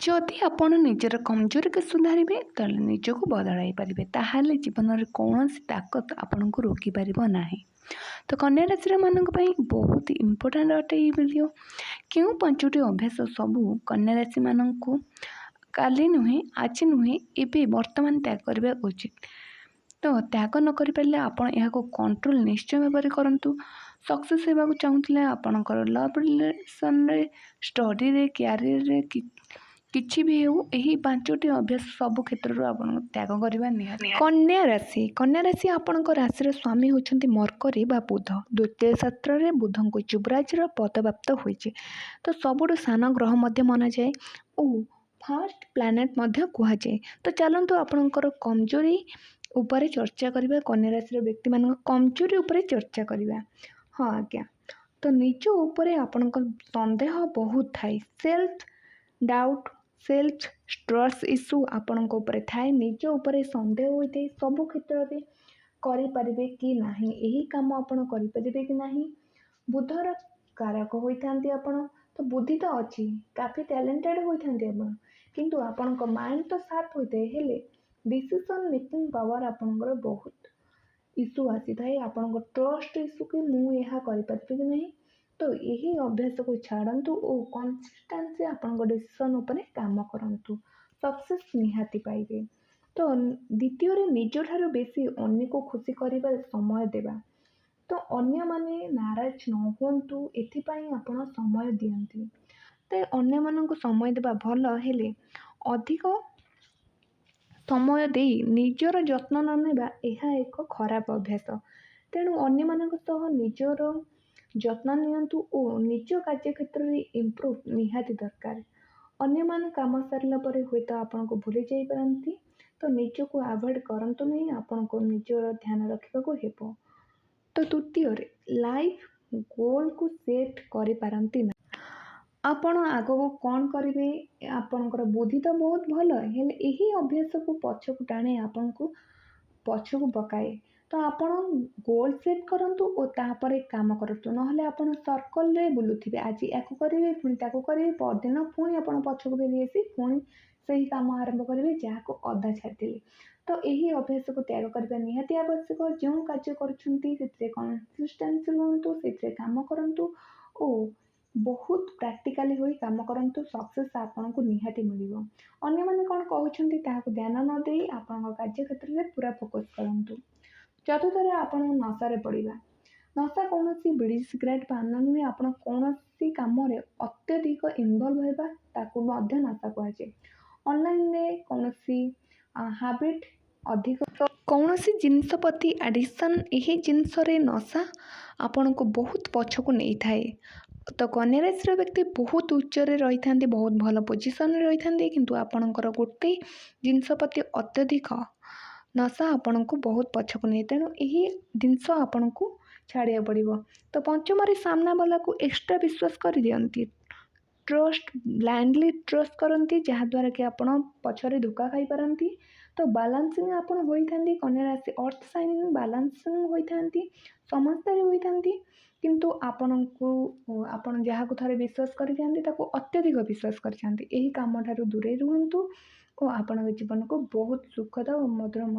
ଯଦି ଆପଣ ନିଜର କମଜୋରିକୁ ସୁଧାରିବେ ତାହେଲେ ନିଜକୁ ବଦଳାଇ ପାରିବେ, ତାହେଲେ ଜୀବନରେ କୌଣସି ତାକତ ଆପଣଙ୍କୁ ରୋକିପାରିବ ନାହିଁ। ତ କନ୍ୟା ରାଶିର ମାନଙ୍କ ପାଇଁ ବହୁତ ଇମ୍ପୋର୍ଟାଣ୍ଟ ଅଟେ ଏହି ଭିଡ଼ିଓ। କେଉଁ 5ଟି ଅଭ୍ୟାସ ସବୁ କନ୍ୟା ରାଶି ମାନଙ୍କୁ କାଲି ନୁହେଁ, ଆଜି ନୁହେଁ, ଏବେ ବର୍ତ୍ତମାନ ତ୍ୟାଗ କରିବା ଉଚିତ। ତ ତ୍ୟାଗ ନ କରିପାରିଲେ ଆପଣ ଏହାକୁ କଣ୍ଟ୍ରୋଲ ନିଶ୍ଚୟ ଭାବରେ କରନ୍ତୁ। ସକ୍ସେସ୍ ହେବାକୁ ଚାହୁଁଥିଲେ ଆପଣଙ୍କର ଲଭ୍ ରିଲେସନରେ, ଷ୍ଟଡିରେ, କ୍ୟାରିୟରରେ କିଛି ବି ହେଉ, ଏହି 5ଟି ଅଭ୍ୟାସ ସବୁ କ୍ଷେତ୍ରରୁ ଆପଣଙ୍କୁ ତ୍ୟାଗ କରିବା ନିହାତି। କନ୍ୟା ରାଶି ଆପଣଙ୍କ ରାଶିର ସ୍ୱାମୀ ହେଉଛନ୍ତି ମର୍କରୀ ବା ବୁଧ। ଦ୍ୱିତୀୟ ଶାସ୍ତ୍ରରେ ବୁଧଙ୍କୁ ଯୁବରାଜର ପଦପ୍ରାପ୍ତ ହୋଇଛି, ତ ସବୁଠୁ ସାନ ଗ୍ରହ ମଧ୍ୟ ମନାଯାଏ ଓ ଫାର୍ଷ୍ଟ ପ୍ଲାନେଟ୍ ମଧ୍ୟ କୁହାଯାଏ। ତ ଚାଲନ୍ତୁ ଆପଣଙ୍କର କମଜୋରି ଉପରେ ଚର୍ଚ୍ଚା କରିବା, କନ୍ୟା ରାଶିର ବ୍ୟକ୍ତିମାନଙ୍କ କମଜୋରି ଉପରେ ଚର୍ଚ୍ଚା କରିବା। ହଁ ଆଜ୍ଞା, ତ ନିଜ ଉପରେ ଆପଣଙ୍କ ସନ୍ଦେହ ବହୁତ ଥାଏ। Self doubt, self trust issue ଆପଣଙ୍କ ଉପରେ ଥାଏ। ନିଜ ଉପରେ ସନ୍ଦେହ ହୋଇଥାଏ, ସବୁ କ୍ଷେତ୍ରରେ କରିପାରିବେ କି ନାହିଁ, ଏହି କାମ ଆପଣ କରିପାରିବେ କି ନାହିଁ। ବୁଧର କାରକ ହୋଇଥାନ୍ତି ଆପଣ, ତ ବୁଦ୍ଧି ତ ଅଛି, କାଫି ଟ୍ୟାଲେଣ୍ଟେଡ୍ ହୋଇଥାନ୍ତି ଆପଣ, କିନ୍ତୁ ଆପଣଙ୍କ ମାଇଣ୍ଡ ତ ସାର୍ପ ହୋଇଥାଏ, ହେଲେ ଡିସିସନ୍ ମେକିଂ ପାୱାର ଆପଣଙ୍କର ବହୁତ ଇସ୍ୟୁ ଆସିଥାଏ। ଆପଣଙ୍କ ଟ୍ରଷ୍ଟ ଇସ୍ୟୁ କି ମୁଁ ଏହା କରିପାରିବି କି ନାହିଁ। ତ ଏହି ଅଭ୍ୟାସକୁ ଛାଡ଼ନ୍ତୁ ଓ କନସିଷ୍ଟାନ୍ସି ଆପଣଙ୍କ ଡିସିସନ୍ ଉପରେ କାମ କରନ୍ତୁ, ସକ୍ସେସ୍ ନିହାତି ପାଇବେ। ତ ଦ୍ୱିତୀୟରେ, ନିଜଠାରୁ ବେଶୀ ଅନ୍ୟକୁ ଖୁସି କରିବା ସମୟ ଦେବା। ତ ଅନ୍ୟମାନେ ନାରାଜ ନ ହୁଅନ୍ତୁ, ଏଥିପାଇଁ ଆପଣ ସମୟ ଦିଅନ୍ତି। ତ ଅନ୍ୟମାନଙ୍କୁ ସମୟ ଦେବା ଭଲ, ହେଲେ ଅଧିକ ସମୟ ଦେଇ ନିଜର ଯତ୍ନ ନ ନେବା ଏହା ଏକ ଖରାପ ଅଭ୍ୟାସ। ତେଣୁ ଅନ୍ୟମାନଙ୍କ ସହ ନିଜର ଯତ୍ନ ନିଅନ୍ତୁ ଓ ନିଜ କାର୍ଯ୍ୟକ୍ଷେତ୍ରରେ ଇମ୍ପ୍ରୁଭ୍ ନିହାତି ଦରକାର। ଅନ୍ୟମାନେ କାମ ସାରିଲା ପରେ ହୁଏତ ଆପଣଙ୍କୁ ଭୁଲି ଯାଇପାରନ୍ତି, ତ ନିଜକୁ ଆଭଏଡ଼ କରନ୍ତୁ ନାହିଁ, ଆପଣଙ୍କୁ ନିଜର ଧ୍ୟାନ ରଖିବାକୁ ହେବ। ତ ତୃତୀୟରେ, ଲାଇଫ୍ ଗୋଲକୁ ସେଟ୍ କରିପାରନ୍ତି ନାହିଁ। ଆପଣ ଆଗକୁ କ'ଣ କରିବେ, ଆପଣଙ୍କର ବୁଦ୍ଧି ତ ବହୁତ ଭଲ, ହେଲେ ଏହି ଅଭ୍ୟାସକୁ ପଛକୁ ଟାଣେ, ଆପଣଙ୍କୁ ପଛକୁ ପକାଏ। ତ ଆପଣ ଗୋଲ୍ ସେଟ୍ କରନ୍ତୁ ଓ ତାପରେ କାମ କରନ୍ତୁ, ନହେଲେ ଆପଣ ସର୍କଲରେ ବୁଲୁଥିବେ। ଆଜି ୟାକୁ କରିବେ, ପୁଣି ତାକୁ କରିବେ, ପରଦିନ ପୁଣି ଆପଣ ପଛକୁ ଫେରି ଆସି ପୁଣି ସେହି କାମ ଆରମ୍ଭ କରିବେ ଯାହାକୁ ଅଧା ଛାଡ଼ିଦେଲେ। ତ ଏହି ଅଭ୍ୟାସକୁ ତ୍ୟାଗ କରିବା ନିହାତି ଆବଶ୍ୟକ। ଯେଉଁ କାର୍ଯ୍ୟ କରୁଛନ୍ତି ସେଥିରେ କନସିଷ୍ଟାନ୍ସି ରୁହନ୍ତୁ, ସେଥିରେ କାମ କରନ୍ତୁ ଓ ବହୁତ ପ୍ରାକ୍ଟିକାଲି ହୋଇ କାମ କରନ୍ତୁ, ସକ୍ସେସ୍ ଆପଣଙ୍କୁ ନିହାତି ମିଳିବ। ଅନ୍ୟମାନେ କ'ଣ କହୁଛନ୍ତି ତାହାକୁ ଧ୍ୟାନ ନ ଦେଇ ଆପଣଙ୍କ କାର୍ଯ୍ୟକ୍ଷେତ୍ରରେ ପୁରା ଫୋକସ୍ କରନ୍ତୁ। ଚତୁର୍ଥରେ, ଆପଣ ନଶାରେ ପଡ଼ିବା। ନଶା କୌଣସି ବିଡ଼ି, ସିଗାରେଟ୍, ପାନ ନୁହେଁ। ଆପଣ କୌଣସି କାମରେ ଅତ୍ୟଧିକ ଇନଭଲ୍ଭ ହେବା, ତାକୁ ମଧ୍ୟ ନଶା କୁହାଯାଏ। ଅନଲାଇନରେ କୌଣସି ହାବିଟ୍, ଅଧିକ କୌଣସି ଜିନିଷ ପ୍ରତି ଆଡ଼ିକ୍ସନ୍, ଏହି ଜିନିଷରେ ନଶା ଆପଣଙ୍କୁ ବହୁତ ପଛକୁ ନେଇଥାଏ। ତ କନ୍ୟା ରାଶିର ବ୍ୟକ୍ତି ବହୁତ ଉଚ୍ଚରେ ରହିଥାନ୍ତି, ବହୁତ ଭଲ ପୋଜିସନରେ ରହିଥାନ୍ତି, କିନ୍ତୁ ଆପଣଙ୍କର ଗୋଟେ ଜିନିଷ ପ୍ରତି ଅତ୍ୟଧିକ ନଶା ଆପଣଙ୍କୁ ବହୁତ ପଛକୁ ନିଏ। ତେଣୁ ଏହି ଜିନିଷ ଆପଣଙ୍କୁ ଛାଡ଼ିବାକୁ ପଡ଼ିବ। ତ ପଞ୍ଚମରେ, ସାମ୍ନାବାଲାକୁ ଏକ୍ସଟ୍ରା ବିଶ୍ୱାସ କରିଦିଅନ୍ତି, ଟ୍ରଷ୍ଟ ବ୍ଲାଇଣ୍ଡଲି ଟ୍ରଷ୍ଟ କରନ୍ତି, ଯାହାଦ୍ୱାରା କି ଆପଣ ପଛରେ ଧୋକା ଖାଇପାରନ୍ତି। ତ ବାଲାନ୍ସିଂ ଆପଣ ହୋଇଥାନ୍ତି, କନ୍ୟା ରାଶି ଅର୍ଥ ସାଇନ୍ ବାଲାନ୍ସିଂ ହୋଇଥାନ୍ତି, ସମସ୍ତରେ ହୋଇଥାନ୍ତି, କିନ୍ତୁ ଆପଣ ଯାହାକୁ ଥରେ ବିଶ୍ୱାସ କରିଥାନ୍ତି ତାକୁ ଅତ୍ୟଧିକ ବିଶ୍ୱାସ କରିଥାନ୍ତି। ଏହି କାମଠାରୁ ଦୂରେଇ ରୁହନ୍ତୁ ଓ ଆପଣଙ୍କ ଜୀବନକୁ ବହୁତ ସୁଖଦ ଓ ମଧୁରମୟ